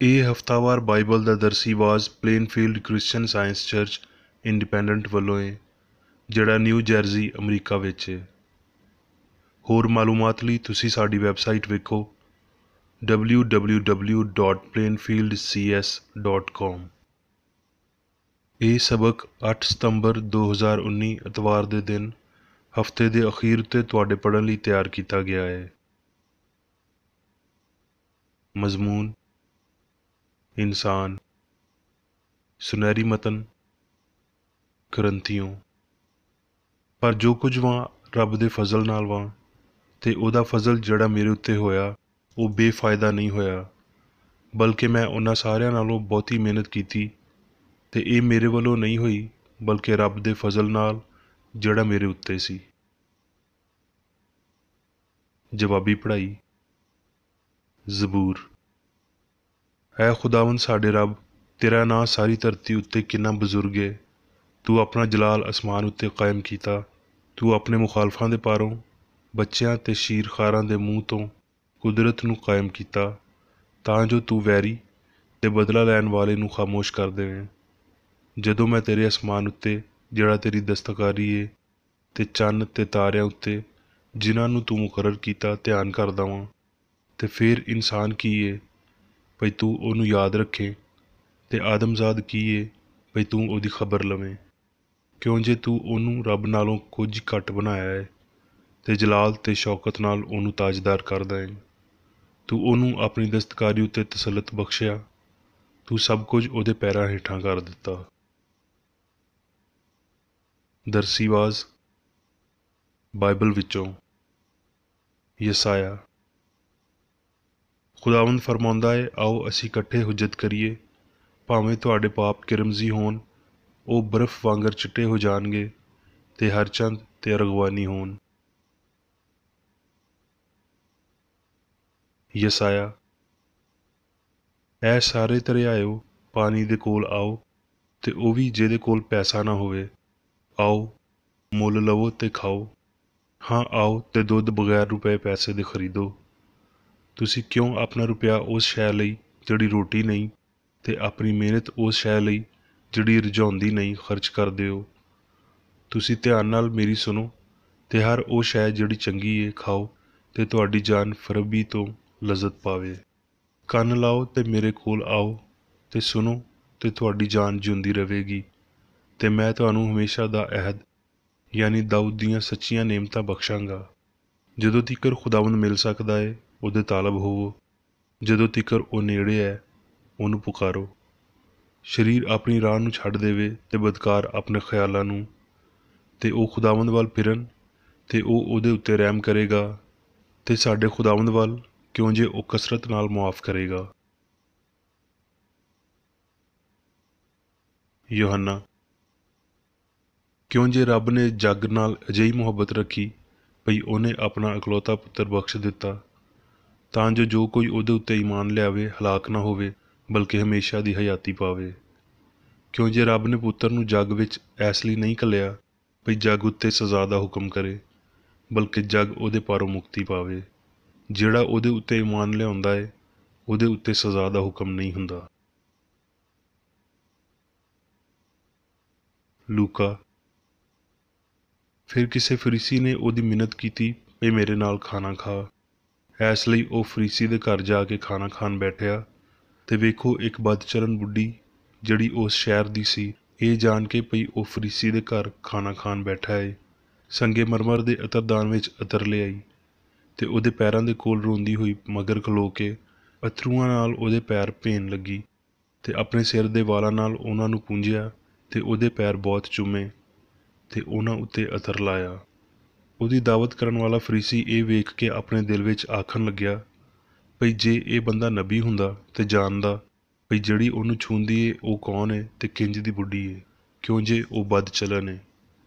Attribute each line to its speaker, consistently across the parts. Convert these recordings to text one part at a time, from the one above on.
Speaker 1: ਇਹ ਹਫ਼ਤਾਵਾਰ ਬਾਈਬਲ ਦਾ ਦਰਸੀ ਆਵਾਜ਼ ਪਲੇਨਫੀਲਡ Christian science church independent ਵੱਲੋਂ ਹੈ, ਜਿਹੜਾ ਨਿਊ ਜਰਜ਼ੀ ਅਮਰੀਕਾ ਵਿੱਚ ਹੈ। ਹੋਰ ਮਾਲੂਮਾਤ ਲਈ ਤੁਸੀਂ ਸਾਡੀ ਵੈਬਸਾਈਟ ਵੇਖੋ www.plainfieldcs.com। ਇਹ ਸਬਕ 8 ਸਤੰਬਰ 2019 ਐਤਵਾਰ ਦੇ ਦਿਨ ਹਫ਼ਤੇ ਦੇ ਅਖੀਰ ਉੱਤੇ ਤੁਹਾਡੇ ਪੜ੍ਹਨ ਲਈ ਤਿਆਰ ਕੀਤਾ ਗਿਆ ਹੈ। ਮਜ਼ਮੂਨ: ਇਨਸਾਨ, ਸੁਨਹਿਰੀ ਮਤਨ, ਕਰੰਥੀਓ। ਪਰ ਜੋ ਕੁਝ ਵਾਂ ਰੱਬ ਦੇ ਫਜ਼ਲ ਨਾਲ ਵਾਂ, ਤੇ ਉਹਦਾ ਫਜ਼ਲ ਜਿਹੜਾ ਮੇਰੇ ਉੱਤੇ ਹੋਇਆ ਉਹ ਬੇਫਾਇਦਾ ਨਹੀਂ ਹੋਇਆ, ਬਲਕਿ ਮੈਂ ਉਹਨਾਂ ਸਾਰਿਆਂ ਨਾਲੋਂ ਬਹੁਤੀ ਮਿਹਨਤ ਕੀਤੀ, ਤੇ ਇਹ ਮੇਰੇ ਵੱਲੋਂ ਨਹੀਂ ਹੋਈ ਬਲਕਿ ਰੱਬ ਦੇ ਫਜ਼ਲ ਨਾਲ ਜਿਹੜਾ ਮੇਰੇ ਉੱਤੇ ਸੀ। ਜਵਾਬੀ ਪੜ੍ਹਾਈ। ਜ਼ਬੂਰ। ਐ ਖੁਦਾਵੰਦ ਸਾਡੇ ਰੱਬ, ਤੇਰਾ ਨਾਂ ਸਾਰੀ ਧਰਤੀ ਉੱਤੇ ਕਿੰਨਾ ਬਜ਼ੁਰਗ ਹੈ। ਤੂੰ ਆਪਣਾ ਜਲਾਲ ਅਸਮਾਨ ਉੱਤੇ ਕਾਇਮ ਕੀਤਾ। ਤੂੰ ਆਪਣੇ ਮੁਖਾਲਫਾਂ ਦੇ ਪਾਰੋਂ, ਬੱਚਿਆਂ ਤੇ ਸ਼ੀਰਖਾਰਾਂ ਦੇ ਮੂੰਹ ਤੋਂ ਕੁਦਰਤ ਨੂੰ ਕਾਇਮ ਕੀਤਾ, ਤਾਂ ਜੋ ਤੂੰ ਵੈਰੀ ਤੇ ਬਦਲਾ ਲੈਣ ਵਾਲੇ ਨੂੰ ਖਾਮੋਸ਼ ਕਰ ਦੇਵੇਂ। ਜਦੋਂ ਮੈਂ ਤੇਰੇ ਅਸਮਾਨ ਉੱਤੇ, ਜਿਹੜਾ ਤੇਰੀ ਦਸਤਕਾਰੀ ਏ, ਤੇ ਚੰਨ ਤੇ ਤਾਰਿਆਂ ਉੱਤੇ, ਜਿਨ੍ਹਾਂ ਨੂੰ ਤੂੰ ਮੁਕਰਰ ਕੀਤਾ, ਧਿਆਨ ਕਰਦਾ ਵਾਂ, ਤੇ ਫਿਰ ਇਨਸਾਨ ਕੀ ਏ ਭਈ ਤੂੰ ਉਹਨੂੰ ਯਾਦ ਰੱਖੇ, ਤੇ ਆਦਮਜ਼ਾਦ ਕੀ ਏ ਭਈ ਤੂੰ ਉਹਦੀ ਖਬਰ ਲਵੇਂ। ਕਿਉਂ ਜੇ ਤੂੰ ਉਹਨੂੰ ਰੱਬ ਨਾਲੋਂ ਕੁਝ ਘੱਟ ਬਣਾਇਆ ਹੈ, ਤੇ ਜਲਾਲ ਤੇ ਸ਼ੌਕਤ ਨਾਲ ਉਹਨੂੰ ਤਾਜਦਾਰ ਕਰਦਾ ਹੈ। ਤੂੰ ਉਹਨੂੰ ਆਪਣੀ ਦਸਤਕਾਰੀ ਉੱਤੇ ਤਸੱਲਤ ਬਖਸ਼ਿਆ। ਤੂੰ ਸਭ ਕੁਝ ਉਹਦੇ ਪੈਰਾਂ ਹੇਠਾਂ ਕਰ ਦਿੱਤਾ। ਦਰਸੀਵਾਜ਼ ਬਾਈਬਲ ਵਿੱਚੋਂ ਯਸਾਇਆ। ਖੁਦਾਵੰਦ ਫਰਮਾਉਂਦਾ ਹੈ, ਆਓ ਅਸੀਂ ਇਕੱਠੇ ਹੁਜਤ ਕਰੀਏ। ਭਾਵੇਂ ਤੁਹਾਡੇ ਪਾਪ ਕਿਰਮਜ਼ੀ ਹੋਣ, ਉਹ ਬਰਫ਼ ਵਾਂਗਰ ਚਿੱਟੇ ਹੋ ਜਾਣਗੇ, ਤੇ ਹਰ ਚੰਦ ਤੇ ਅਰਗਵਾਨੀ ਹੋਣ। ਯਸਾਇਆ। ਐ ਸਾਰੇ ਦਰਿਆਇਓ, ਪਾਣੀ ਦੇ ਕੋਲ ਆਓ, ਤੇ ਉਹ ਵੀ ਜਿਹਦੇ ਕੋਲ ਪੈਸਾ ਨਾ ਹੋਵੇ। ਆਓ, ਮੁੱਲ ਲਵੋ ਤੇ ਖਾਓ। ਹਾਂ, ਆਓ ਤੇ ਦੁੱਧ ਬਗੈਰ ਰੁਪਏ ਪੈਸੇ ਦੇ ਖਰੀਦੋ। ਤੁਸੀਂ ਕਿਉਂ ਆਪਣਾ ਰੁਪਇਆ ਉਸ ਸ਼ੈ ਲਈ ਜਿਹੜੀ ਰੋਟੀ ਨਹੀਂ, ਤੇ ਆਪਣੀ ਮਿਹਨਤ ਉਸ ਸ਼ੈ ਲਈ ਜਿਹੜੀ ਰਝਾਉਂਦੀ ਨਹੀਂ ਖਰਚ ਕਰਦੇ ਹੋ। ਤੁਸੀਂ ਧਿਆਨ ਨਾਲ ਮੇਰੀ ਸੁਣੋ, ਤੇ ਹਰ ਉਹ ਸ਼ੈ ਜਿਹੜੀ ਚੰਗੀ ਏ ਖਾਓ, ਤੇ ਤੁਹਾਡੀ ਜਾਨ ਫਰਬੀ ਤੋਂ ਲਜ਼ਤ ਪਾਵੇ। ਕੰਨ ਲਾਓ ਤੇ ਮੇਰੇ ਕੋਲ ਆਓ, ਤੇ ਸੁਣੋ, ਤੇ ਤੁਹਾਡੀ ਜਾਨ ਜਿਉਂਦੀ ਰਹੇਗੀ, ਤੇ ਮੈਂ ਤੁਹਾਨੂੰ ਹਮੇਸ਼ਾ ਦਾ ਅਹਿਦ ਯਾਨੀ ਦਾਊਦ ਦੀਆਂ ਸੱਚੀਆਂ ਨੇਮਤਾਂ ਬਖਸ਼ਾਂਗਾ। ਜਦੋਂ ਤੀਕਰ ਖੁਦਾਵੰਦ ਮਿਲ ਸਕਦਾ ਏ, ਉਹਦੇ ਤਾਲਬ ਹੋਵੋ। ਜਦੋਂ ਤੀਕਰ ਉਹ ਨੇੜੇ ਹੈ, ਉਹਨੂੰ ਪੁਕਾਰੋ। ਸਰੀਰ ਆਪਣੀ ਰਾਹ ਨੂੰ ਛੱਡ ਦੇਵੇ, ਤੇ ਬਦਕਾਰ ਆਪਣੇ ਖਿਆਲਾਂ ਨੂੰ, ਤੇ ਉਹ ਖੁਦਾਵੰਦ ਵੱਲ ਫਿਰਨ, ਤੇ ਉਹ ਉਹਦੇ ਉੱਤੇ ਰਹਿਮ ਕਰੇਗਾ, ਤੇ ਸਾਡੇ ਖੁਦਾਵੰਦ ਵੱਲ, ਕਿਉਂ ਜੇ ਉਹ ਕਸਰਤ ਨਾਲ ਮੁਆਫ਼ ਕਰੇਗਾ। ਯੋਹੰਨਾ। ਕਿਉਂ ਜੇ ਰੱਬ ਨੇ ਜੱਗ ਨਾਲ ਅਜਿਹੀ ਮੁਹੱਬਤ ਰੱਖੀ ਭਈ ਉਹਨੇ ਆਪਣਾ ਇਕਲੌਤਾ ਪੁੱਤਰ ਬਖਸ਼ ਦਿੱਤਾ, ਤਾਂ ਜੋ ਕੋਈ ਉਹਦੇ ਉੱਤੇ ਈਮਾਨ ਲਿਆਵੇ ਹਲਾਕ ਨਾ ਹੋਵੇ, ਬਲਕਿ ਹਮੇਸ਼ਾ ਦੀ ਹਯਾਤੀ ਪਾਵੇ। ਕਿਉਂ ਜੇ ਰੱਬ ਨੇ ਪੁੱਤਰ ਨੂੰ ਜੱਗ ਵਿੱਚ ਇਸ ਲਈ ਨਹੀਂ ਘੱਲਿਆ ਭਈ ਜੱਗ ਉੱਤੇ ਸਜ਼ਾ ਦਾ ਹੁਕਮ ਕਰੇ, ਬਲਕਿ ਜੱਗ ਉਹਦੇ ਪਾਰੋਂ ਮੁਕਤੀ ਪਾਵੇ। ਜਿਹੜਾ ਉਹਦੇ ਉੱਤੇ ਈਮਾਨ ਲਿਆਉਂਦਾ ਏ, ਉਹਦੇ ਉੱਤੇ ਸਜ਼ਾ ਦਾ ਹੁਕਮ ਨਹੀਂ ਹੁੰਦਾ। ਲੂਕਾ। ਫਿਰ ਕਿਸੇ ਫਰੀਸੀ ਨੇ ਉਹਦੀ ਮਿੰਨਤ ਕੀਤੀ ਭਈ ਮੇਰੇ ਨਾਲ ਖਾਣਾ ਖਾ। ਇਸ ਲਈ ਉਹ ਫਰੀਸੀ ਦੇ ਘਰ ਜਾ ਕੇ ਖਾਣਾ ਖਾਣ ਬੈਠਿਆ, ਤੇ ਵੇਖੋ ਇੱਕ ਬਦਚਲਨ ਬੁੱਢੀ, ਜਿਹੜੀ ਉਸ ਸ਼ਹਿਰ ਦੀ ਸੀ, ਇਹ ਜਾਣ ਕੇ ਭਈ ਉਹ ਫਰੀਸੀ ਦੇ ਘਰ ਖਾਣਾ ਖਾਣ ਬੈਠਾ ਏ, ਸੰਗੇ ਮਰਮਰ ਦੇ ਅਤਰਦਾਨ ਵਿੱਚ ਅਤਰ ਲਿਆਈ, ਤੇ ਉਹਦੇ ਪੈਰਾਂ ਦੇ ਕੋਲ ਰੋਂਦੀ ਹੋਈ ਮਗਰ ਖਲੋ ਕੇ ਅਥਰੂਆਂ ਨਾਲ ਉਹਦੇ ਪੈਰ ਭੇਣ ਲੱਗੀ, ਤੇ ਆਪਣੇ ਸਿਰ ਦੇ ਵਾਲਾਂ ਨਾਲ ਉਹਨਾਂ ਨੂੰ ਪੂੰਝਿਆ, ਤੇ ਉਹਦੇ ਪੈਰ ਬਹੁਤ ਚੁੰਮੇ, ਤੇ ਉਹਨਾਂ ਉੱਤੇ ਅਤਰ ਲਾਇਆ। ਉਹਦੀ ਦਾਵਤ ਕਰਨ ਵਾਲਾ ਫਰੀਸੀ ਇਹ ਵੇਖ ਕੇ ਆਪਣੇ ਦਿਲ ਵਿੱਚ ਆਖਣ ਲੱਗਿਆ ਭਈ ਜੇ ਇਹ ਬੰਦਾ ਨਬੀ ਹੁੰਦਾ ਤੇ ਜਾਣਦਾ ਭਈ ਜਿਹੜੀ ਉਹਨੂੰ ਛੂੰਹਦੀ ਏ ਉਹ ਕੌਣ ਏ ਤੇ ਕਿੰਜ ਦੀ ਬੁੱਢੀ ਏ, ਕਿਉਂ ਜੇ ਉਹ ਬਦਚਲਨ ਏ।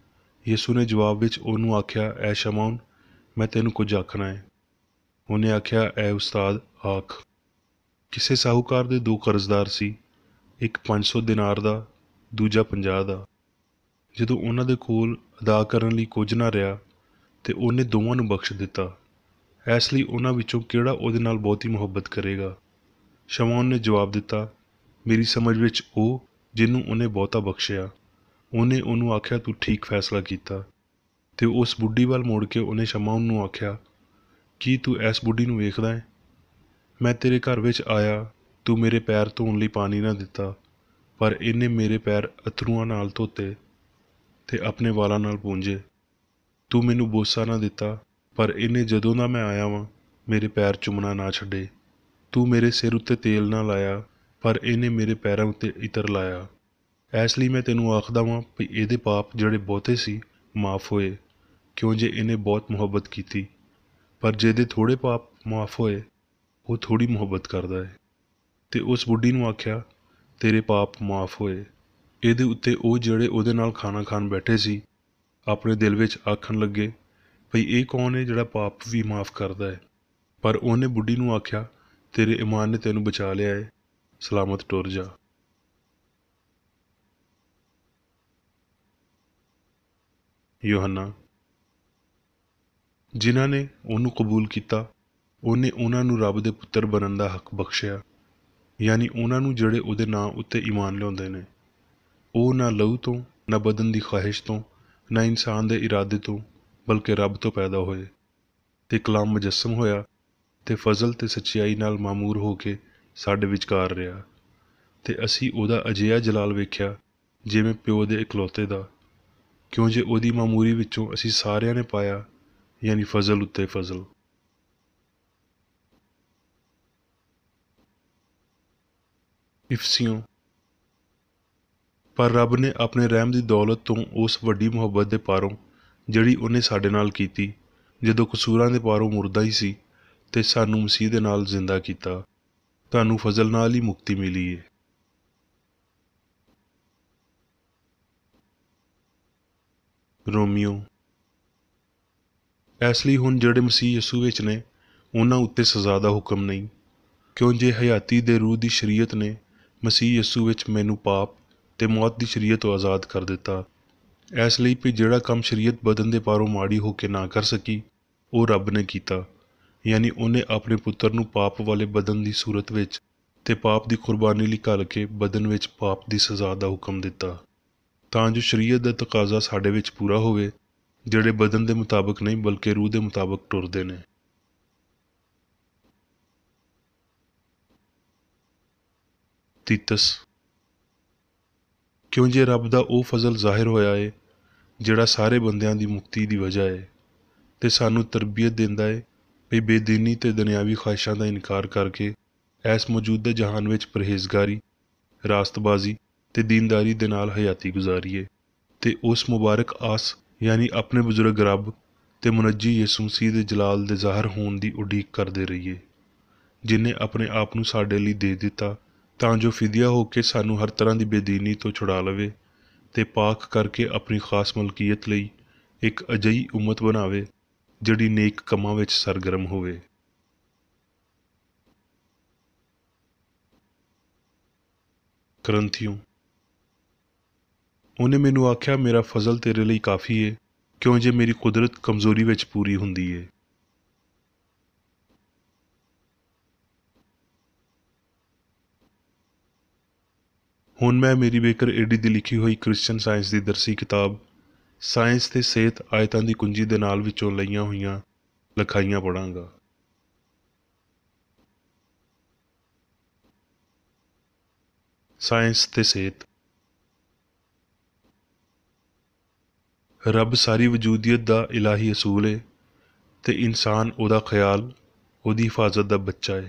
Speaker 1: ਯਿਸੂ ਨੇ ਜਵਾਬ ਵਿੱਚ ਉਹਨੂੰ ਆਖਿਆ, ਐ ਸ਼ਮੌਨ, ਮੈਂ ਤੈਨੂੰ ਕੁਝ ਆਖਣਾ ਹੈ। ਉਹਨੇ ਆਖਿਆ, ਐ ਉਸਤਾਦ, ਆਖ। ਕਿਸੇ ਸਾਹੂਕਾਰ ਦੇ 2 ਕਰਜ਼ਦਾਰ ਸੀ, ਇੱਕ 500 ਦਿਨਾਰ ਦਾ, ਦੂਜਾ 50 ਦਾ। ਜਦੋਂ ਉਹਨਾਂ ਦੇ ਕੋਲ ਅਦਾ ਕਰਨ ਲਈ ਕੁਝ ਨਾ ਰਿਹਾ, ਤੇ ਉਹਨੇ ਦੋਵਾਂ ਨੂੰ ਬਖਸ਼ ਦਿੱਤਾ। ਇਸ ਲਈ ਉਹਨਾਂ ਵਿੱਚੋਂ ਕਿਹੜਾ ਉਹਦੇ ਨਾਲ ਬਹੁਤੀ ਮੁਹੱਬਤ ਕਰੇਗਾ। ਸ਼ਮੌਨ ਨੇ ਜਵਾਬ ਦਿੱਤਾ, ਮੇਰੀ ਸਮਝ ਵਿੱਚ ਉਹ ਜਿਹਨੂੰ ਉਹਨੇ ਬਹੁਤਾ ਬਖਸ਼ਿਆ। ਉਹਨੇ ਉਹਨੂੰ ਆਖਿਆ, ਤੂੰ ਠੀਕ ਫੈਸਲਾ ਕੀਤਾ। ਤੇ ਉਸ ਬੁੱਢੀ ਵੱਲ ਮੁੜ ਕੇ ਉਹਨੇ ਸ਼ਮੌਨ ਨੂੰ ਆਖਿਆ, ਕੀ ਤੂੰ ਇਸ ਬੁੱਢੀ ਨੂੰ ਵੇਖਦਾ ਹੈ? ਮੈਂ ਤੇਰੇ ਘਰ ਵਿੱਚ ਆਇਆ, ਤੂੰ ਮੇਰੇ ਪੈਰ ਧੋਣ ਲਈ ਪਾਣੀ ਨਾ ਦਿੱਤਾ, ਪਰ ਇਹਨੇ ਮੇਰੇ ਪੈਰ ਅਥਰੂਆਂ ਨਾਲ ਧੋਤੇ ਤੇ ਆਪਣੇ ਵਾਲਾਂ ਨਾਲ ਪੂੰਝੇ। ਤੂੰ ਮੈਨੂੰ ਬੋਸਾ ਨਾ ਦਿੱਤਾ, ਪਰ ਇਹਨੇ ਜਦੋਂ ਦਾ ਮੈਂ ਆਇਆ ਵਾਂ ਮੇਰੇ ਪੈਰ ਚੁੰਮਣਾ ਨਾ ਛੱਡੇ। ਤੂੰ ਮੇਰੇ ਸਿਰ ਉੱਤੇ ਤੇਲ ਨਾ ਲਾਇਆ, ਪਰ ਇਹਨੇ ਮੇਰੇ ਪੈਰਾਂ ਉੱਤੇ ਇਤਰ ਲਾਇਆ। ਇਸ ਲਈ ਮੈਂ ਤੈਨੂੰ ਆਖਦਾ ਵਾਂ ਵੀ ਇਹਦੇ ਪਾਪ ਜਿਹੜੇ ਬਹੁਤੇ ਸੀ ਮਾਫ਼ ਹੋਏ, ਕਿਉਂ ਜੇ ਇਹਨੇ ਬਹੁਤ ਮੁਹੱਬਤ ਕੀਤੀ। ਪਰ ਜਿਹਦੇ ਥੋੜ੍ਹੇ ਪਾਪ ਮਾਫ਼ ਹੋਏ, ਉਹ ਥੋੜ੍ਹੀ ਮੁਹੱਬਤ ਕਰਦਾ ਹੈ। ਤੇ ਉਸ ਬੁੱਢੀ ਨੂੰ ਆਖਿਆ, ਤੇਰੇ ਪਾਪ ਮਾਫ਼ ਹੋਏ। ਇਹਦੇ ਉੱਤੇ ਉਹ ਜਿਹੜੇ ਉਹਦੇ ਨਾਲ ਖਾਣਾ ਖਾਣ ਬੈਠੇ ਸੀ ਆਪਣੇ ਦਿਲ ਵਿੱਚ ਆਖਣ ਲੱਗੇ, ਭਈ ਇਹ ਕੌਣ ਹੈ ਜਿਹੜਾ ਪਾਪ ਵੀ ਮਾਫ਼ ਕਰਦਾ ਹੈ? ਪਰ ਉਹਨੇ ਬੁੱਢੀ ਨੂੰ ਆਖਿਆ, ਤੇਰੇ ਈਮਾਨ ਨੇ ਤੈਨੂੰ ਬਚਾ ਲਿਆ ਹੈ, ਸਲਾਮਤ ਟੁਰ ਜਾ। ਯੋਹੰਨਾ। ਜਿਨ੍ਹਾਂ ਨੇ ਉਹਨੂੰ ਕਬੂਲ ਕੀਤਾ, ਉਹਨੇ ਉਹਨਾਂ ਨੂੰ ਰੱਬ ਦੇ ਪੁੱਤਰ ਬਣਨ ਦਾ ਹੱਕ ਬਖਸ਼ਿਆ, ਯਾਨੀ ਉਹਨਾਂ ਨੂੰ ਜਿਹੜੇ ਉਹਦੇ ਨਾਂ ਉੱਤੇ ਈਮਾਨ ਲਿਆਉਂਦੇ ਨੇ। ਉਹ ਨਾ ਲਹੂ ਤੋਂ, ਨਾ ਬਦਨ ਦੀ ਖਵਾਹਿਸ਼ ਤੋਂ, ਨਾ ਇਨਸਾਨ ਦੇ ਇਰਾਦੇ ਤੋਂ, ਬਲਕਿ ਰੱਬ ਤੋਂ ਪੈਦਾ ਹੋਏ ਤੇ ਕਲਾਮ ਮੁਜੱਸਮ ਹੋਇਆ ਤੇ ਫਜ਼ਲ ਤੇ ਸੱਚਾਈ ਨਾਲ ਮਾਮੂਰ ਹੋ ਕੇ ਸਾਡੇ ਵਿਚਕਾਰ ਰਿਹਾ। ਤੇ ਅਸੀਂ ਉਹਦਾ ਅਜਿਹਾ ਜਲਾਲ ਵੇਖਿਆ ਜਿਵੇਂ ਪਿਓ ਦੇ ਇਕਲੌਤੇ ਦਾ, ਕਿਉਂ ਜੇ ਉਹਦੀ ਮਾਮੂਰੀ ਵਿੱਚੋਂ ਅਸੀਂ ਸਾਰਿਆਂ ਨੇ ਪਾਇਆ, ਯਾਨੀ ਫਜ਼ਲ ਉੱਤੇ ਫਜ਼ਲ। ਇਫਸੀਓਂ। ਪਰ ਰੱਬ ਨੇ ਆਪਣੇ ਰਹਿਮ ਦੀ ਦੌਲਤ ਤੋਂ ਉਸ ਵੱਡੀ ਮੁਹੱਬਤ ਦੇ ਪਾਰੋਂ ਜਿਹੜੀ ਉਹਨੇ ਸਾਡੇ ਨਾਲ ਕੀਤੀ, ਜਦੋਂ ਕਸੂਰਾਂ ਦੇ ਪਾਰੋਂ ਮੁਰਦਾ ਹੀ ਸੀ, ਤੇ ਸਾਨੂੰ ਮਸੀਹ ਦੇ ਨਾਲ ਜ਼ਿੰਦਾ ਕੀਤਾ। ਤੁਹਾਨੂੰ ਫਜ਼ਲ ਨਾਲ ਹੀ ਮੁਕਤੀ ਮਿਲੀ ਏ। ਰੋਮੀਓ। ਇਸ ਲਈ ਹੁਣ ਜਿਹੜੇ ਮਸੀਹ ਯਿਸੂ ਵਿੱਚ ਨੇ, ਉਹਨਾਂ ਉੱਤੇ ਸਜ਼ਾ ਦਾ ਹੁਕਮ ਨਹੀਂ, ਕਿਉਂ ਜੇ ਹਯਾਤੀ ਦੇ ਰੂਹ ਦੀ ਸ਼ਰੀਅਤ ਨੇ ਮਸੀਹ ਯਿਸੂ ਵਿੱਚ ਮੈਨੂੰ ਪਾਪ ਤੇ ਮੌਤ ਦੀ ਸ਼ਰੀਅਤ ਤੋਂ ਆਜ਼ਾਦ ਕਰ ਦਿੱਤਾ। ਇਸ ਲਈ ਵੀ ਜਿਹੜਾ ਕੰਮ ਸ਼ਰੀਅਤ ਬਦਨ ਦੇ ਪਾਰੋਂ ਮਾੜੀ ਹੋ ਕੇ ਨਾ ਕਰ ਸਕੀ, ਉਹ ਰੱਬ ਨੇ ਕੀਤਾ, ਯਾਨੀ ਉਹਨੇ ਆਪਣੇ ਪੁੱਤਰ ਨੂੰ ਪਾਪ ਵਾਲੇ ਬਦਨ ਦੀ ਸੂਰਤ ਵਿੱਚ ਤੇ ਪਾਪ ਦੀ ਕੁਰਬਾਨੀ ਲਈ ਘੱਲ ਕੇ ਬਦਨ ਵਿੱਚ ਪਾਪ ਦੀ ਸਜ਼ਾ ਦਾ ਹੁਕਮ ਦਿੱਤਾ, ਤਾਂ ਜੋ ਸ਼ਰੀਅਤ ਦਾ ਤਕਾਜ਼ਾ ਸਾਡੇ ਵਿੱਚ ਪੂਰਾ ਹੋਵੇ, ਜਿਹੜੇ ਬਦਨ ਦੇ ਮੁਤਾਬਕ ਨਹੀਂ ਬਲਕਿ ਰੂਹ ਦੇ ਮੁਤਾਬਕ ਟੁਰਦੇ ਨੇ। ਤੀਤਸ। ਕਿਉਂ ਜੇ ਰੱਬ ਦਾ ਉਹ ਫਜ਼ਲ ਜ਼ਾਹਿਰ ਹੋਇਆ ਏ ਜਿਹੜਾ ਸਾਰੇ ਬੰਦਿਆਂ ਦੀ ਮੁਕਤੀ ਦੀ ਵਜ੍ਹਾ ਹੈ, ਤੇ ਸਾਨੂੰ ਤਰਬੀਅਤ ਦਿੰਦਾ ਏ ਵੀ ਬੇਦੀਨੀ ਤੇ ਦੁਨਿਆਵੀ ਖਵਾਹਿਸ਼ਾਂ ਦਾ ਇਨਕਾਰ ਕਰਕੇ ਇਸ ਮੌਜੂਦਾ ਜਹਾਨ ਵਿੱਚ ਪਰਹੇਜ਼ਗਾਰੀ, ਰਾਸਤਬਾਜ਼ੀ ਤੇ ਦੀਨਦਾਰੀ ਦੇ ਨਾਲ ਹਯਾਤੀ ਗੁਜ਼ਾਰੀਏ, ਤੇ ਉਸ ਮੁਬਾਰਕ ਆਸ ਯਾਨੀ ਆਪਣੇ ਬਜ਼ੁਰਗ ਰੱਬ ਤੇ ਮੁਨੱਜੀ ਯਿਸੂ ਮਸੀਹ ਦੇ ਜਲਾਲ ਦੇ ਜ਼ਾਹਰ ਹੋਣ ਦੀ ਉਡੀਕ ਕਰਦੇ ਰਹੀਏ, ਜਿਨ੍ਹੇ ਆਪਣੇ ਆਪ ਨੂੰ ਸਾਡੇ ਲਈ ਦੇ ਦਿੱਤਾ, ਤਾਂ ਜੋ ਫਿਦਿਆ ਹੋ ਕੇ ਸਾਨੂੰ ਹਰ ਤਰ੍ਹਾਂ ਦੀ ਬੇਦੀਨੀ ਤੋਂ ਛੁਡਾ ਲਵੇ ਤੇ ਪਾਕ ਕਰਕੇ ਆਪਣੀ ਖਾਸ ਮਲਕੀਅਤ ਲਈ ਇੱਕ ਅਜਿਹੀ ਉਮਤ ਬਣਾਵੇ ਜਿਹੜੀ ਨੇਕ ਕੰਮਾਂ ਵਿੱਚ ਸਰਗਰਮ ਹੋਵੇ। ਕਰੰਥੀਓ। ਉਹਨੇ ਮੈਨੂੰ ਆਖਿਆ, ਮੇਰਾ ਫਜ਼ਲ ਤੇਰੇ ਲਈ ਕਾਫੀ ਏ, ਕਿਉਂ ਜੇ ਮੇਰੀ ਕੁਦਰਤ ਕਮਜ਼ੋਰੀ ਵਿੱਚ ਪੂਰੀ ਹੁੰਦੀ ਏ। ਹੁਣ ਮੈਂ ਮੇਰੀ ਬੇਕਰ ਏਡੀ ਦੀ ਲਿਖੀ ਹੋਈ ਕ੍ਰਿਸਚਨ ਸਾਇੰਸ ਦੀ ਦਰਸੀ ਕਿਤਾਬ ਸਾਇੰਸ ਤੇ ਸਿਹਤ ਆਇਤਾਂ ਦੀ ਕੁੰਜੀ ਦੇ ਨਾਲ ਵਿੱਚੋਂ ਲਈਆਂ ਹੋਈਆਂ ਲਿਖਾਈਆਂ ਪੜ੍ਹਾਂਗਾ। ਸਾਇੰਸ ਤੇ ਸਿਹਤ। ਰੱਬ ਸਾਰੀ ਵਜੂਦੀਅਤ ਦਾ ਇਲਾਹੀ ਅਸੂਲ ਏ ਤੇ ਇਨਸਾਨ ਉਹਦਾ ਖਿਆਲ, ਉਹਦੀ ਹਿਫਾਜ਼ਤ ਦਾ ਬੱਚਾ ਏ।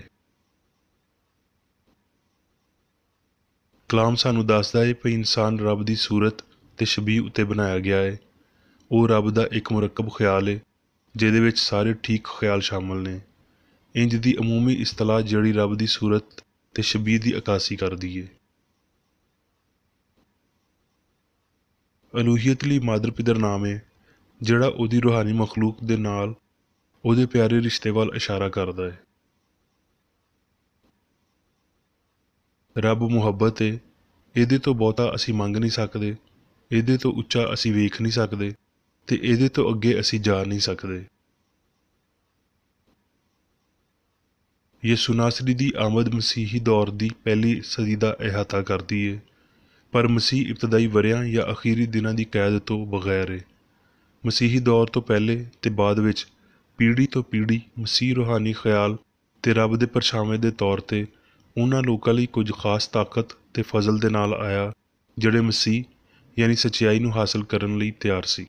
Speaker 1: ਕਲਾਮ ਸਾਨੂੰ ਦੱਸਦਾ ਏ ਕਿ ਇਨਸਾਨ ਰੱਬ ਦੀ ਸੂਰਤ ਤੇ ਸ਼ਬੀਹ ਉੱਤੇ ਬਣਾਇਆ ਗਿਆ ਏ। ਉਹ ਰੱਬ ਦਾ ਇੱਕ ਮੁਰੱਕਬ ਖਿਆਲ ਏ ਜਿਹਦੇ ਵਿੱਚ ਸਾਰੇ ਠੀਕ ਖਿਆਲ ਸ਼ਾਮਲ ਨੇ। ਇੰਜ ਦੀ ਅਮੂਮੀ ਇਸਤਲਾਹ ਜਿਹੜੀ ਰੱਬ ਦੀ ਸੂਰਤ ਤੇ ਸ਼ਬੀਹ ਦੀ ਅਕਾਸੀ ਕਰਦੀ ਏ। ਅਲੂਹੀਅਤ ਲਈ ਮਾਦਰ ਪਿਦਰ ਨਾਮ ਏ ਜਿਹੜਾ ਉਹਦੀ ਰੂਹਾਨੀ ਮਖਲੂਕ ਦੇ ਨਾਲ ਉਹਦੇ ਪਿਆਰੇ ਰਿਸ਼ਤੇ ਵੱਲ ਇਸ਼ਾਰਾ ਕਰਦਾ ਏ। ਰੱਬ ਮੁਹੱਬਤ ਏ, ਇਹਦੇ ਤੋਂ ਬਹੁਤਾ ਅਸੀਂ ਮੰਗ ਨਹੀਂ ਸਕਦੇ, ਇਹਦੇ ਤੋਂ ਉੱਚਾ ਅਸੀਂ ਵੇਖ ਨਹੀਂ ਸਕਦੇ ਤੇ ਇਹਦੇ ਤੋਂ ਅੱਗੇ ਅਸੀਂ ਜਾ ਨਹੀਂ ਸਕਦੇ। ਯਿਸੂ ਨਾਸਰੀ ਦੀ ਆਮਦ ਮਸੀਹੀ ਦੌਰ ਦੀ ਪਹਿਲੀ ਸਦੀ ਦਾ ਅਹਾਤਾ ਕਰਦੀ ਹੈ, ਪਰ ਮਸੀਹ ਇਬਤਦਾਈ ਵਰ੍ਹਿਆਂ ਜਾਂ ਅਖੀਰੀ ਦਿਨਾਂ ਦੀ ਕੈਦ ਤੋਂ ਬਗੈਰ ਹੈ। ਮਸੀਹੀ ਦੌਰ ਤੋਂ ਪਹਿਲੇ ਤੇ ਬਾਅਦ ਵਿੱਚ ਪੀੜ੍ਹੀ ਤੋਂ ਪੀੜ੍ਹੀ ਮਸੀਹ ਰੂਹਾਨੀ ਖਿਆਲ ਤੇ ਰੱਬ ਦੇ ਪਰਛਾਵੇਂ ਦੇ ਤੌਰ 'ਤੇ ਉਹਨਾਂ ਲੋਕਾਂ ਲਈ ਕੁਝ ਖਾਸ ਤਾਕਤ ਤੇ ਫਜ਼ਲ ਦੇ ਨਾਲ ਆਇਆ ਜਿਹੜੇ ਮਸੀਹ ਯਾਨੀ ਸੱਚਾਈ ਨੂੰ ਹਾਸਲ ਕਰਨ ਲਈ ਤਿਆਰ ਸੀ।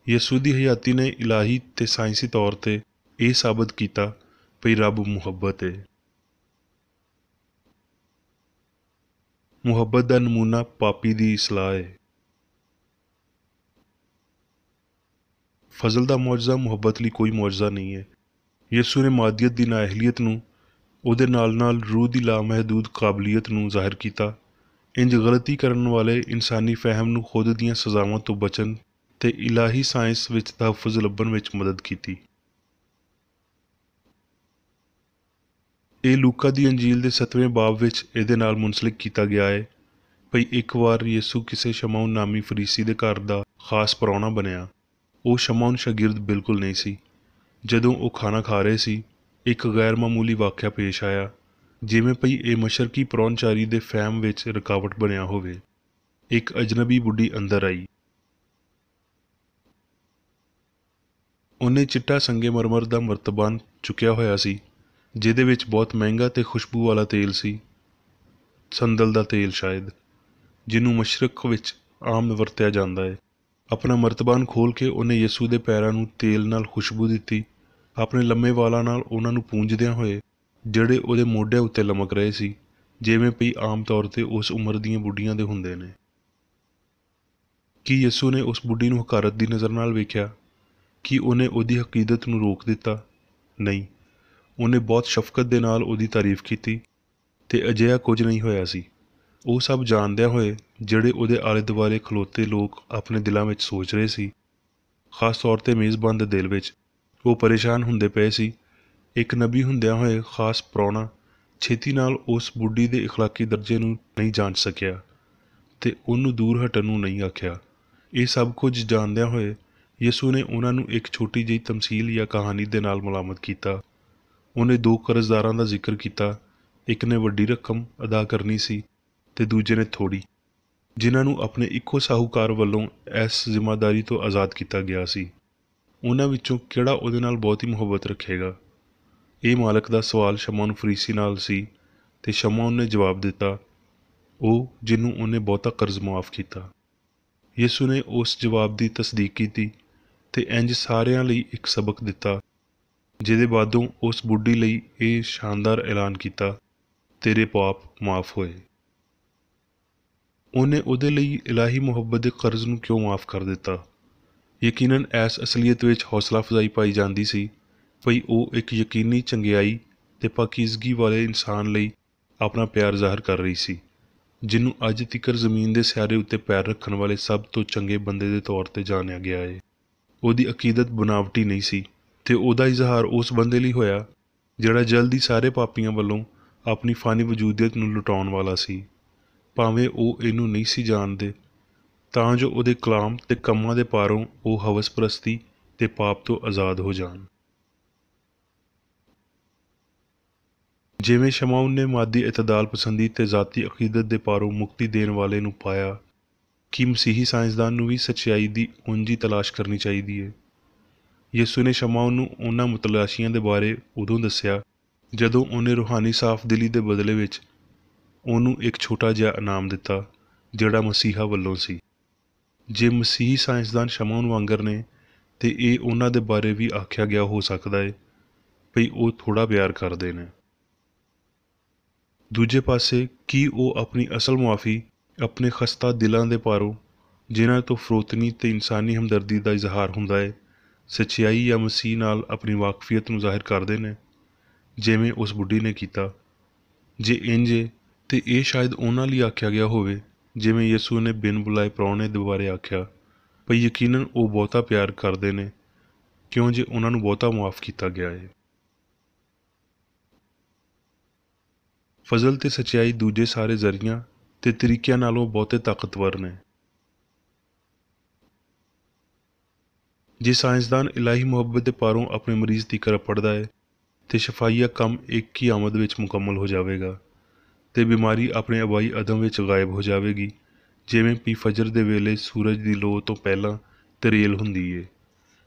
Speaker 1: ਯਿਸੂ ਦੀ ਹਯਾਤੀ ਨੇ ਇਲਾਹੀ ਤੇ ਸਾਇੰਸੀ ਤੌਰ 'ਤੇ ਇਹ ਸਾਬਤ ਕੀਤਾ ਭਈ ਰੱਬ ਮੁਹੱਬਤ ਹੈ। ਮੁਹੱਬਤ ਦਾ ਨਮੂਨਾ ਪਾਪੀ ਦੀ ਇਸਲਾਹ ਹੈ। ਫਜ਼ਲ ਦਾ ਮੌਜਜ਼ਾ ਮੁਹੱਬਤ ਲਈ ਕੋਈ ਮੌਜਜ਼ਾ ਨਹੀਂ ਹੈ। ਯਿਸੂ ਨੇ ਮਾਦੀਅਤ ਦੀ ਨਾਅਹਲੀਅਤ ਨੂੰ ਉਹਦੇ ਨਾਲ ਰੂਹ ਦੀ ਲਾਮਹਿਦੂਦ ਕਾਬਲੀਅਤ ਨੂੰ ਜ਼ਾਹਿਰ ਕੀਤਾ। ਇੰਜ ਗਲਤੀ ਕਰਨ ਵਾਲੇ ਇਨਸਾਨੀ ਫਹਿਮ ਨੂੰ ਖੁਦ ਦੀਆਂ ਸਜ਼ਾਵਾਂ ਤੋਂ ਬਚਣ ਤੇ ਇਲਾਹੀ ਸਾਇੰਸ ਵਿੱਚ ਤਹੱਫੁਜ਼ ਲੱਭਣ ਵਿੱਚ ਮਦਦ ਕੀਤੀ। ਇਹ ਲੂਕਾ ਦੀ ਅੰਜੀਲ ਦੇ 7ਵੇਂ ਬਾਬ ਵਿੱਚ ਇਹਦੇ ਨਾਲ ਮੁਨਸਲਿਕ ਕੀਤਾ ਗਿਆ ਹੈ ਭਈ ਇੱਕ ਵਾਰ ਯਿਸੂ ਕਿਸੇ ਸ਼ਮਊਨ ਨਾਮੀ ਫਰੀਸੀ ਦੇ ਘਰ ਦਾ ਖਾਸ ਪ੍ਰਾਹੁਣਾ ਬਣਿਆ। ਉਹ ਸ਼ਮਊਨ ਸ਼ਾਗਿਰਦ ਬਿਲਕੁਲ ਨਹੀਂ ਸੀ। ਜਦੋਂ ਉਹ ਖਾਣਾ ਖਾ ਰਹੇ ਸੀ, ਇੱਕ ਗੈਰ ਮਾਮੂਲੀ ਵਾਕਿਆ ਪੇਸ਼ ਆਇਆ, ਜਿਵੇਂ ਭਈ ਇਹ ਮਸ਼ਰਕੀ ਪ੍ਰਾਹੁਣਚਾਰੀ ਦੇ ਫਹਿਮ ਵਿੱਚ ਰੁਕਾਵਟ ਬਣਿਆ ਹੋਵੇ। ਇੱਕ ਅਜਨਬੀ ਬੁੱਢੀ ਅੰਦਰ ਆਈ। ਉਹਨੇ ਚਿੱਟਾ ਸੰਗੇਮਰਮਰ ਦਾ ਮਰਤਬਾਨ ਚੁੱਕਿਆ ਹੋਇਆ ਸੀ, ਜਿਹਦੇ ਵਿੱਚ ਬਹੁਤ ਮਹਿੰਗਾ ਤੇ ਖੁਸ਼ਬੂ ਵਾਲਾ ਤੇਲ ਸੀ, ਸੰਦਲ ਦਾ ਤੇਲ ਸ਼ਾਇਦ, ਜਿਹਨੂੰ ਮਸ਼ਰਕ ਵਿੱਚ ਆਮ ਵਰਤਿਆ ਜਾਂਦਾ ਹੈ। ਆਪਣਾ ਮਰਤਬਾਨ ਖੋਲ੍ਹ ਕੇ ਉਹਨੇ ਯਿਸੂ ਦੇ ਪੈਰਾਂ ਨੂੰ ਤੇਲ ਨਾਲ ਖੁਸ਼ਬੂ ਦਿੱਤੀ, ਆਪਣੇ ਲੰਮੇ ਵਾਲਾਂ ਨਾਲ ਉਹਨਾਂ ਨੂੰ ਪੂੰਝਦਿਆਂ ਹੋਏ ਜਿਹੜੇ ਉਹਦੇ ਮੋਢਿਆਂ ਉੱਤੇ ਲਮਕ ਰਹੇ ਸੀ, ਜਿਵੇਂ ਭਈ ਆਮ ਤੌਰ 'ਤੇ ਉਸ ਉਮਰ ਦੀਆਂ ਬੁੱਢੀਆਂ ਦੇ ਹੁੰਦੇ ਨੇ। ਕੀ ਯਿਸੂ ਨੇ ਉਸ ਬੁੱਢੀ ਨੂੰ ਹਕਾਰਤ ਦੀ ਨਜ਼ਰ ਨਾਲ ਵੇਖਿਆ? ਕੀ ਉਹਨੇ ਉਹਦੀ ਹਕੀਕਤ ਨੂੰ ਰੋਕ ਦਿੱਤਾ? ਨਹੀਂ, ਉਹਨੇ ਬਹੁਤ ਸ਼ਫਕਤ ਦੇ ਨਾਲ ਉਹਦੀ ਤਾਰੀਫ ਕੀਤੀ ਤੇ ਅਜਿਹਾ ਕੁਝ ਨਹੀਂ ਹੋਇਆ ਸੀ। ਉਹ ਸਭ ਜਾਣਦਿਆਂ ਹੋਏ ਜਿਹੜੇ ਉਹਦੇ ਆਲੇ ਦੁਆਲੇ ਖਲੋਤੇ ਲੋਕ ਆਪਣੇ ਦਿਲਾਂ ਵਿੱਚ ਸੋਚ ਰਹੇ ਸੀ, ਖਾਸ ਤੌਰ 'ਤੇ ਮੇਜ਼ਬਾਨ ਦੇ ਦਿਲ ਵਿੱਚ, ਉਹ ਪਰੇਸ਼ਾਨ ਹੁੰਦੇ ਪਏ ਸੀ। ਇੱਕ ਨਬੀ ਹੁੰਦਿਆਂ ਹੋਏ ਖਾਸ ਪ੍ਰਾਹੁਣਾ ਛੇਤੀ ਨਾਲ ਉਸ ਬੁੱਢੀ ਦੇ ਇਖਲਾਕੀ ਦਰਜੇ ਨੂੰ ਨਹੀਂ ਜਾਂਚ ਸਕਿਆ ਤੇ ਉਹਨੂੰ ਦੂਰ ਹਟਣ ਨੂੰ ਨਹੀਂ ਆਖਿਆ। ਇਹ ਸਭ ਕੁਝ ਜਾਣਦਿਆਂ ਹੋਏ ਯਿਸੂ ਨੇ ਉਹਨਾਂ ਨੂੰ ਇੱਕ ਛੋਟੀ ਜਿਹੀ ਤਮਸੀਲ ਜਾਂ ਕਹਾਣੀ ਦੇ ਨਾਲ ਮੁਲਾਮਤ ਕੀਤਾ। ਉਹਨੇ 2 ਕਰਜ਼ਦਾਰਾਂ ਦਾ ਜ਼ਿਕਰ ਕੀਤਾ। ਇੱਕ ਨੇ ਵੱਡੀ ਰਕਮ ਅਦਾ ਕਰਨੀ ਸੀ ਤੇ ਦੂਜੇ ਨੇ ਥੋੜ੍ਹੀ, ਜਿਨ੍ਹਾਂ ਨੂੰ ਆਪਣੇ ਇੱਕੋ ਸਾਹੂਕਾਰ ਵੱਲੋਂ ਇਸ ਜ਼ਿੰਮੇਦਾਰੀ ਤੋਂ ਆਜ਼ਾਦ ਕੀਤਾ ਗਿਆ ਸੀ। ਉਹਨਾਂ ਵਿੱਚੋਂ ਕਿਹੜਾ ਉਹਦੇ ਨਾਲ ਬਹੁਤੀ ਮੁਹੱਬਤ ਰੱਖੇਗਾ? ਇਹ ਮਾਲਕ ਦਾ ਸਵਾਲ ਸ਼ਮਊਨ ਫਰੀਸੀ ਨਾਲ ਸੀ ਤੇ ਸ਼ਮਊਨ ਨੇ ਜਵਾਬ ਦਿੱਤਾ, ਉਹ ਜਿਹਨੂੰ ਉਹਨੇ ਬਹੁਤਾ ਕਰਜ਼ ਮੁਆਫ਼ ਕੀਤਾ। ਯਿਸੂ ਨੇ ਉਸ ਜਵਾਬ ਦੀ ਤਸਦੀਕ ਕੀਤੀ ਤੇ ਇੰਜ ਸਾਰਿਆਂ ਲਈ ਇੱਕ ਸਬਕ ਦਿੱਤਾ, ਜਿਹਦੇ ਬਾਅਦੋਂ ਉਸ ਬੁੱਢੀ ਲਈ ਇਹ ਸ਼ਾਨਦਾਰ ਐਲਾਨ ਕੀਤਾ, ਤੇਰੇ ਪਾਪ ਮਾਫ਼ ਹੋਏ। ਉਹਨੇ ਉਹਦੇ ਲਈ ਇਲਾਹੀ ਮੁਹੱਬਤ ਦੇ ਕਰਜ਼ ਨੂੰ ਕਿਉਂ ਮਾਫ਼ ਕਰ ਦਿੱਤਾ? ਯਕੀਨਨ ਇਸ ਅਸਲੀਅਤ ਵਿੱਚ ਹੌਸਲਾ ਅਫਜ਼ਾਈ ਪਾਈ ਜਾਂਦੀ ਸੀ ਭਈ ਉਹ ਇੱਕ ਯਕੀਨੀ ਚੰਗਿਆਈ ਤੇ ਪਾਕੀਜ਼ਗੀ ਵਾਲੇ ਇਨਸਾਨ ਲਈ ਆਪਣਾ ਪਿਆਰ ਜ਼ਾਹਰ ਕਰ ਰਹੀ ਸੀ, ਜਿਹਨੂੰ ਅੱਜ ਤੀਕਰ ਜ਼ਮੀਨ ਦੇ ਸਿਆਰੇ ਉੱਤੇ ਪੈਰ ਰੱਖਣ ਵਾਲੇ ਸਭ ਤੋਂ ਚੰਗੇ ਬੰਦੇ ਦੇ ਤੌਰ 'ਤੇ ਜਾਣਿਆ ਗਿਆ ਹੈ। ਉਹਦੀ ਅਕੀਦਤ ਬਨਾਵਟੀ ਨਹੀਂ ਸੀ ਤੇ ਉਹਦਾ ਇਜ਼ਹਾਰ ਉਸ ਬੰਦੇ ਲਈ ਹੋਇਆ ਜਿਹੜਾ ਜਲਦ ਹੀ ਸਾਰੇ ਪਾਪੀਆਂ ਵੱਲੋਂ ਆਪਣੀ ਫਾਨੀ ਵਜੂਦੀਅਤ ਨੂੰ ਲੁਟਾਉਣ ਵਾਲਾ ਸੀ, ਭਾਵੇਂ ਉਹ ਇਹਨੂੰ ਨਹੀਂ ਸੀ ਜਾਣਦੇ, ਤਾਂ ਜੋ ਉਹਦੇ ਕਲਾਮ ਤੇ ਕੰਮਾਂ ਦੇ ਪਾਰੋਂ ਉਹ ਹਵਸ ਪ੍ਰਸਤੀ ਤੇ ਪਾਪ ਤੋਂ ਆਜ਼ਾਦ ਹੋ ਜਾਣ। ਜਿਵੇਂ ਸ਼ਮਊਨ ਨੇ ਮਾਦੀ ਇਤਦਾਲ ਪਸੰਦੀ ਤੇ ਜ਼ਾਤੀ ਅਕੀਦਤ ਦੇ ਪਾਰੋਂ ਮੁਕਤੀ ਦੇਣ ਵਾਲੇ ਨੂੰ ਪਾਇਆ, ਕਿ ਮਸੀਹੀ ਸਾਇੰਸਦਾਨ ਨੂੰ ਵੀ ਸੱਚਾਈ ਦੀ ਉਂਝ ਹੀ ਤਲਾਸ਼ ਕਰਨੀ ਚਾਹੀਦੀ ਹੈ। ਯਿਸੂ ਨੇ ਸ਼ਮਊਨ ਨੂੰ ਉਹਨਾਂ ਮੁਤਲਾਸ਼ੀਆਂ ਦੇ ਬਾਰੇ ਉਦੋਂ ਦੱਸਿਆ ਜਦੋਂ ਉਹਨੇ ਰੂਹਾਨੀ ਸਾਫ਼ ਦਿਲੀ ਦੇ ਬਦਲੇ ਵਿੱਚ ਉਹਨੂੰ ਇੱਕ ਛੋਟਾ ਜਿਹਾ ਇਨਾਮ ਦਿੱਤਾ ਜਿਹੜਾ ਮਸੀਹਾ ਵੱਲੋਂ ਸੀ। ਜੇ ਮਸੀਹੀ ਸਾਇੰਸਦਾਨ ਸ਼ਮਊਨ ਵਾਂਗਰ ਨੇ ਤੇ ਇਹ ਉਹਨਾਂ ਦੇ ਬਾਰੇ ਵੀ ਆਖਿਆ ਗਿਆ ਹੋ ਸਕਦਾ ਹੈ ਭਈ ਉਹ ਥੋੜ੍ਹਾ ਪਿਆਰ ਕਰਦੇ ਨੇ। ਦੂਜੇ ਪਾਸੇ ਕੀ ਉਹ ਆਪਣੀ ਅਸਲ ਮੁਆਫ਼ੀ ਆਪਣੇ ਖਸਤਾ ਦਿਲਾਂ ਦੇ ਪਾਰੋਂ, ਜਿਨ੍ਹਾਂ ਤੋਂ ਫਰੋਤਨੀ ਤੇ ਇਨਸਾਨੀ ਹਮਦਰਦੀ ਦਾ ਇਜ਼ਹਾਰ ਹੁੰਦਾ ਹੈ, ਸੱਚਾਈ ਜਾਂ ਮਸੀਹ ਨਾਲ ਆਪਣੀ ਵਾਕਫੀਅਤ ਨੂੰ ਜ਼ਾਹਿਰ ਕਰਦੇ ਨੇ, ਜਿਵੇਂ ਉਸ ਬੁੱਢੀ ਨੇ ਕੀਤਾ? ਜੇ ਇੰਝ ਏ ਤੇ ਇਹ ਸ਼ਾਇਦ ਉਹਨਾਂ ਲਈ ਆਖਿਆ ਗਿਆ ਹੋਵੇ ਜਿਵੇਂ ਯਿਸੂ ਨੇ ਬਿਨ ਬੁਲਾਏ ਪ੍ਰਾਹੁਣੇ ਦੇ ਬਾਰੇ ਆਖਿਆ ਭਈ ਯਕੀਨਨ ਉਹ ਬਹੁਤਾ ਪਿਆਰ ਕਰਦੇ ਨੇ ਕਿਉਂ ਜੇ ਉਹਨਾਂ ਨੂੰ ਬਹੁਤਾ ਮੁਆਫ਼ ਕੀਤਾ ਗਿਆ ਹੈ। ਫਜ਼ਲ ਤੇ ਸੱਚਾਈ ਦੂਜੇ ਸਾਰੇ ਜ਼ਰੀਆਂ ਤੇ ਤਰੀਕਿਆਂ ਨਾਲੋਂ ਬਹੁਤੇ ਤਾਕਤਵਰ ਨੇ। जे साइंसदान इलाही मुहब्बत के पारों अपने मरीज़ दी करब पढ़दा है तो शफाइया कम एक ही आमद विच मुकम्मल हो जाएगा तो बीमारी अपने अबाई अदम विच गायब हो जाएगी, जिवें भी फजर दे वेले सूरज की लो तो पहला तरेल हुंदी है।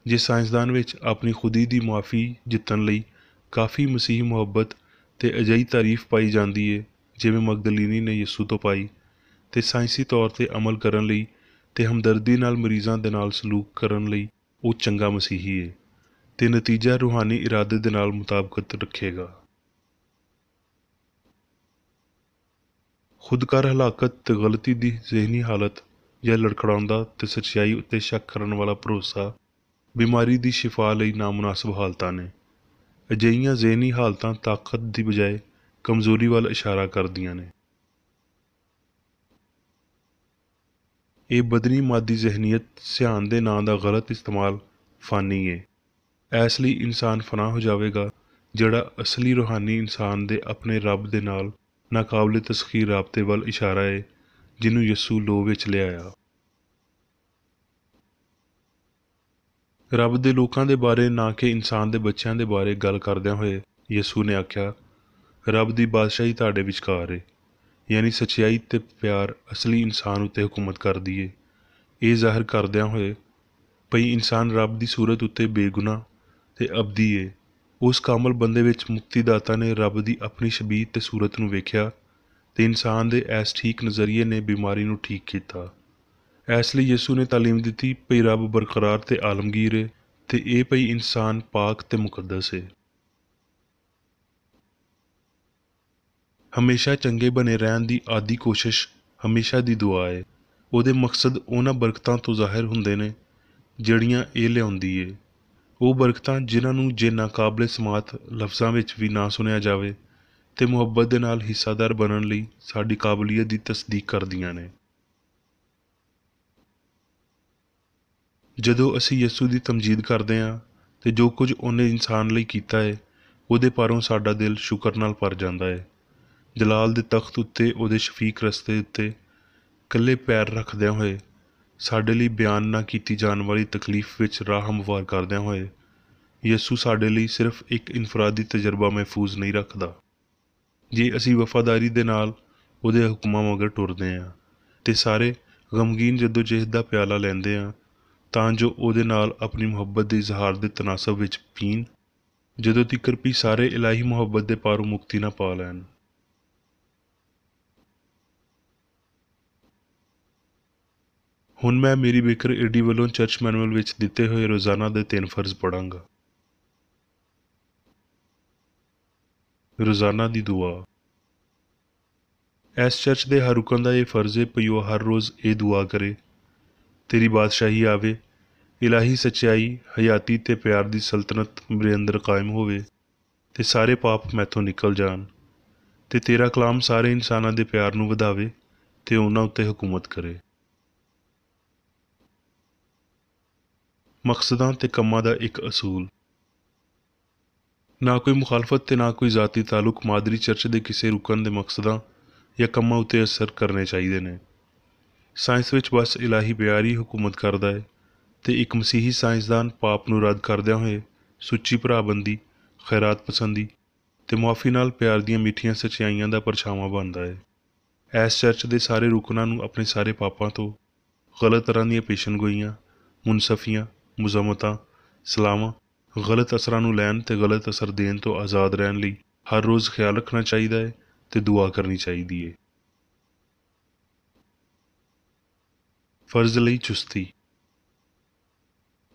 Speaker 1: जे साइंसदान विच अपनी खुदी की मुआफ़ी जितन लई काफ़ी मसीही मुहब्बत ते अजिही तारीफ पाई जाती है जिवें मगदलीनी ने यसू तो पाई, ते साइंसी तौर पर अमल करन लई ते हमदर्दी नाल मरीज़ां दे नाल सलूक करन लई वो चंगा मसीही है ते नतीजा रूहानी इरादे दे नाल मुताबकत रखेगा। खुदकार हलाकत ते गलती दी जहनी हालत या लड़खड़ाउंदा ते सच्चाई उत्ते शक करन वाला भरोसा बीमारी दी शिफा लई नामुनासिब हालतां ने। अजिहियां जहनी हालतां ताकत दी बजाय कमजोरी वाल इशारा करदियां ने। ये बदनी मादी जहनीयत सियान दे नां दा गलत इस्तेमाल फानी है। इस लई इंसान फना हो जाएगा जिहड़ा असली रूहानी इंसान दे अपने रब दे नाल नाकाबिल तस्खीर राबते वाल इशारा है जिन्हों यसू लो विच लिआया। रब दे लोकां दे बारे ना कि इंसान दे बच्चों दे बारे गल करदियां होए यसू ने आख्या, रब दी बादशाही तुहाडे विचकार है, यानी सच्चाई ते प्यार असली इंसान उत्ते हुकूमत करदी है। ये जाहिर करदियां होए भई इंसान रब दी सूरत उत्ते बेगुनाह ते अबदी है। उस कामल बंदे विच मुक्तिदाता ने रब दी अपनी शबीह ते सूरत नूं वेख्या ते इंसान दे इस ठीक नज़रिए ने बीमारी नूं ठीक कीता। इसलिए यसू ने तालीम दी भई रब बरकरार ते आलमगीर है ते ये भई इंसान पाक ते मुकद्दस है। हमेशा चंगे बने रहन दी आदि कोशिश हमेशा दी दुआ है। ਉਹਦੇ मकसद उन्हां बरकतां तो ਜ਼ਾਹਿਰ ਹੁੰਦੇ ਨੇ ਜਿਹੜੀਆਂ ਇਹ ਲਿਆਉਂਦੀ ਏ। ਉਹ ਬਰਕਤਾਂ ਜਿਨ੍ਹਾਂ ਨੂੰ ਜੇ ਨਾਕਾਬਲੇ ਸਮਾਤ ਲਫ਼ਜ਼ਾਂ ਵਿੱਚ ਵੀ ਨਾ ਸੁਣਿਆ ਜਾਵੇ ਤੇ ਮੁਹੱਬਤ ਦੇ ਨਾਲ ਹਿੱਸਾਦਾਰ ਬਣਨ ਲਈ ਸਾਡੀ ਕਾਬਲੀਅਤ ਦੀ ਤਸਦੀਕ ਕਰਦੀਆਂ ਨੇ। ਜਦੋਂ ਅਸੀਂ ਯਿਸੂ ਦੀ ਤਮਜੀਦ ਕਰਦੇ ਹਾਂ ਤੇ ਜੋ ਕੁਝ ਉਹਨੇ ਇਨਸਾਨ ਲਈ ਕੀਤਾ ਹੈ ਉਹਦੇ ਪਾਰੋਂ ਸਾਡਾ ਦਿਲ ਸ਼ੁਕਰ ਨਾਲ ਭਰ ਜਾਂਦਾ ਹੈ। ਜਲਾਲ ਦੇ ਤਖਤ ਉੱਤੇ ਉਹਦੇ ਸ਼ਫੀਕ ਰਸਤੇ ਉੱਤੇ ਇਕੱਲੇ ਪੈਰ ਰੱਖਦਿਆਂ ਹੋਏ ਸਾਡੇ ਲਈ ਬਿਆਨ ਨਾ ਕੀਤੀ ਜਾਣ ਵਾਲੀ ਤਕਲੀਫ ਵਿੱਚ ਰਾਹ ਹਮਵਾਰ ਕਰਦਿਆਂ ਹੋਏ ਯਿਸੂ ਸਾਡੇ ਲਈ ਸਿਰਫ ਇੱਕ ਇਨਫਰਾਦੀ ਤਜਰਬਾ ਮਹਿਫੂਜ਼ ਨਹੀਂ ਰੱਖਦਾ। ਜੇ ਅਸੀਂ ਵਫਾਦਾਰੀ ਦੇ ਨਾਲ ਉਹਦੇ ਹੁਕਮਾਂ ਮਗਰ ਟੁਰਦੇ ਹਾਂ ਤੇ ਸਾਰੇ ਗਮਗੀਨ ਜਦੋਜਹਿਦ ਦਾ ਪਿਆਲਾ ਲੈਂਦੇ ਹਾਂ ਤਾਂ ਜੋ ਉਹਦੇ ਨਾਲ ਆਪਣੀ ਮੁਹੱਬਤ ਦੇ ਇਜ਼ਹਾਰ ਦੇ ਤਨਾਸਬ ਵਿੱਚ ਪੀਣ, ਜਦੋਂ ਤੀਕਰ ਵੀ ਸਾਰੇ ਇਲਾਹੀ ਮੁਹੱਬਤ ਦੇ ਪਾਰੋਂ ਮੁਕਤੀ ਨਾ ਪਾ ਲੈਣ। ਹੁਣ ਮੈਂ ਮੇਰੀ ਬੇਕਰ ਏਡੀ ਵੱਲੋਂ ਚਰਚ ਮੈਨੂਅਲ ਵਿੱਚ ਦਿੱਤੇ ਹੋਏ ਰੋਜ਼ਾਨਾ ਦੇ 3 ਫਰਜ਼ ਪੜਾਂਗਾ। ਰੋਜ਼ਾਨਾ ਦੀ ਦੁਆ। ਇਸ ਚਰਚ ਦੇ ਹਰ ਰੁਕਨ ਦਾ ਇਹ ਫਰਜ਼ ਹੈ ਭਈ ਉਹ ਹਰ ਰੋਜ਼ ਇਹ ਦੁਆ ਕਰੇ, ਤੇਰੀ ਬਾਦਸ਼ਾਹੀ ਆਵੇ, ਇਲਾਹੀ ਸੱਚਾਈ, ਹਯਾਤੀ ਤੇ ਪਿਆਰ ਦੀ ਸਲਤਨਤ ਮੇਰੇ ਅੰਦਰ ਕਾਇਮ ਹੋਵੇ ਤੇ ਸਾਰੇ ਪਾਪ ਮੈਥੋਂ ਨਿਕਲ ਜਾਣ ਤੇ ਤੇਰਾ ਕਲਾਮ ਸਾਰੇ ਇਨਸਾਨਾਂ ਦੇ ਪਿਆਰ ਨੂੰ ਵਧਾਵੇ ਤੇ ਉਹਨਾਂ ਉੱਤੇ ਹਕੂਮਤ ਕਰੇ। ਮਕਸਦਾਂ ਤੇ ਕੰਮਾਂ ਦਾ ਇੱਕ ਅਸੂਲ। ਨਾ ਕੋਈ ਮੁਖਾਲਫਤ ਤੇ ਨਾ ਕੋਈ ਜ਼ਾਤੀ ਤਾਲੁਕ ਮਾਦਰੀ ਚਰਚ ਦੇ ਕਿਸੇ ਰੁਕਨ ਦੇ ਮਕਸਦਾਂ ਜਾਂ ਕੰਮਾਂ ਉੱਤੇ ਅਸਰ ਕਰਨੇ ਚਾਹੀਦੇ ਨੇ। ਸਾਇੰਸ ਵਿੱਚ ਬਸ ਇਲਾਹੀ ਪਿਆਰ ਹੀ ਹਕੂਮਤ ਕਰਦਾ ਹੈ ਤੇ ਇੱਕ ਮਸੀਹੀ ਸਾਇੰਸਦਾਨ ਪਾਪ ਨੂੰ ਰੱਦ ਕਰਦਿਆਂ ਹੋਏ ਸੁੱਚੀ ਭਰਾਬੰਦੀ, ਖੈਰਾਤ ਪਸੰਦੀ ਤੇ ਮੁਆਫੀ ਨਾਲ ਪਿਆਰ ਦੀਆਂ ਮਿੱਠੀਆਂ ਸੱਚਾਈਆਂ ਦਾ ਪਰਛਾਵਾਂ ਬਣਦਾ ਹੈ। ਇਸ ਚਰਚ ਦੇ ਸਾਰੇ ਰੁਕਨਾਂ ਨੂੰ ਆਪਣੇ ਸਾਰੇ ਪਾਪਾਂ ਤੋਂ, ਗਲਤ ਤਰ੍ਹਾਂ ਦੀਆਂ ਪੇਸ਼ਨਗੋਈਆਂ, ਮੁਨਸਫੀਆਂ, ਮੁਜ਼ਮਤਾਂ, ਸਲਾਹਾਂ, ਗਲਤ ਅਸਰਾਂ ਨੂੰ ਲੈਣ ਤੇ ਗਲਤ ਅਸਰ ਦੇਣ ਤੋਂ ਆਜ਼ਾਦ ਰਹਿਣ ਲਈ ਹਰ ਰੋਜ਼ ਖਿਆਲ ਰੱਖਣਾ ਚਾਹੀਦਾ ਹੈ ਤੇ ਦੁਆ ਕਰਨੀ ਚਾਹੀਦੀ ਹੈ। ਫਰਜ਼ ਲਈ ਚੁਸਤੀ।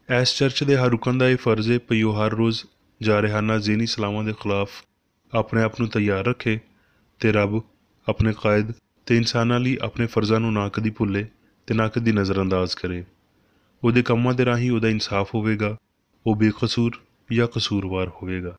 Speaker 1: ਇਸ ਚਰਚ ਦੇ ਹਰ ਰੁਕਨ ਦਾ ਇਹ ਫਰਜ਼ ਹੈ ਭਈ ਉਹ ਹਰ ਰੋਜ਼ ਜਾਰਹਾਨਾ ਜ਼ੇਨੀ ਸਲਾਹਾਂ ਦੇ ਖਿਲਾਫ ਆਪਣੇ ਆਪ ਨੂੰ ਤਿਆਰ ਰੱਖੇ ਤੇ ਰੱਬ, ਆਪਣੇ ਕਾਇਦ ਤੇ ਇਨਸਾਨਾਂ ਲਈ ਆਪਣੇ ਫਰਜ਼ਾਂ ਨੂੰ ਨਾ ਕਦੀ ਭੁੱਲੇ ਤੇ ਨਾ ਕਦੀ ਨਜ਼ਰਅੰਦਾਜ਼ ਕਰੇ। ਉਹਦੇ ਕੰਮਾਂ ਦੇ ਰਾਹੀਂ ਉਹਦਾ ਇਨਸਾਫ ਹੋਵੇਗਾ, ਉਹ ਬੇਕਸੂਰ ਜਾਂ ਕਸੂਰਵਾਰ ਹੋਵੇਗਾ।